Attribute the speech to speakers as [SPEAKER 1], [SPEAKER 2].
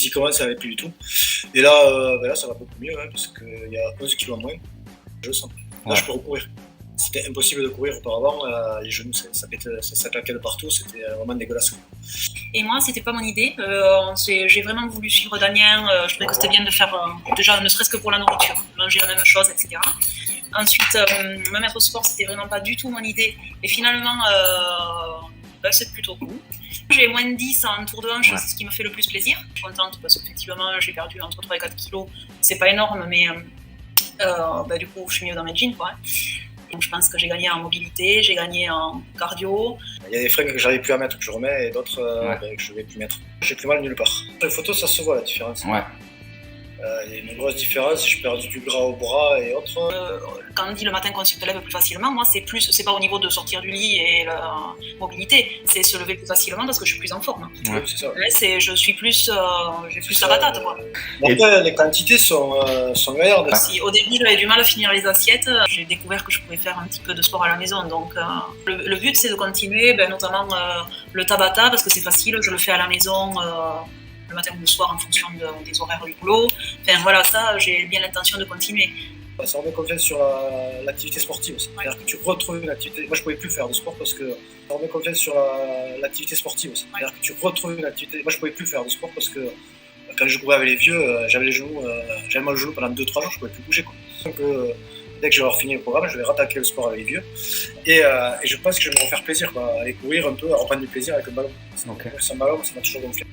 [SPEAKER 1] physiquement, ça n'allait plus du tout. Et là, là ça va beaucoup mieux, hein, parce qu'il y a 11 kilos en moins. Je le sens. Là, je peux recourir. C'était impossible de courir auparavant. Les genoux, ça claquait de partout. C'était vraiment dégueulasse.
[SPEAKER 2] Et moi, c'était pas mon idée. J'ai vraiment voulu suivre Damien. Je trouvais que c'était bien de faire, déjà, ne serait-ce que pour la nourriture, manger la même chose, etc. Ensuite, me mettre au sport, c'était vraiment pas du tout mon idée. Et finalement, c'est plutôt cool. J'ai moins de 10 en tour de hanche, c'est ce qui me fait le plus plaisir. Je suis contente parce qu'effectivement, j'ai perdu entre 3 et 4 kilos. C'est pas énorme, mais du coup, je suis mieux dans mes jeans, quoi. Donc, je pense que j'ai gagné en mobilité, j'ai gagné en cardio.
[SPEAKER 1] Il y a des fringues que j'arrive plus à mettre que je remets et d'autres que je vais plus mettre. J'ai plus mal nulle part. Sur les photos, ça se voit la différence.
[SPEAKER 3] Ouais.
[SPEAKER 1] Il y a une grosse différence, j'ai perdu du gras au bras et autres.
[SPEAKER 2] Quand on dit le matin qu'on se lève plus facilement, moi c'est pas au niveau de sortir du lit et la mobilité, c'est se lever plus facilement parce que je suis plus en forme.
[SPEAKER 1] Ouais, c'est ça.
[SPEAKER 2] Là, j'ai plus la patate, quoi.
[SPEAKER 1] Après, les quantités sont meilleures.
[SPEAKER 2] Au début, j'avais du mal à finir les assiettes. J'ai découvert que je pouvais faire un petit peu de sport à la maison. Donc, le but, c'est de continuer, notamment le Tabata, parce que c'est facile, je le fais à la maison. Le matin ou le soir en fonction des horaires du boulot. Enfin voilà, ça, j'ai bien l'intention de continuer.
[SPEAKER 1] Ça remet confiance sur l'activité sportive aussi. Ouais. C'est-à-dire que tu retrouves une activité. Moi, je ne pouvais plus faire de sport parce que ça remet confiance sur l'activité sportive aussi. Ouais. C'est-à-dire que tu retrouves une activité. Moi, je ne pouvais plus faire de sport parce que quand je courais avec les vieux, j'avais les genoux, j'avais mal au genou pendant 2-3 jours, je ne pouvais plus bouger, quoi. Donc, dès que je vais avoir fini le programme, je vais rattaquer le sport avec les vieux. Et je pense que je vais me refaire plaisir, quoi. Aller courir un peu, à reprendre du plaisir avec le ballon. Okay. Sans ballon, ça m'a toujours gonflé.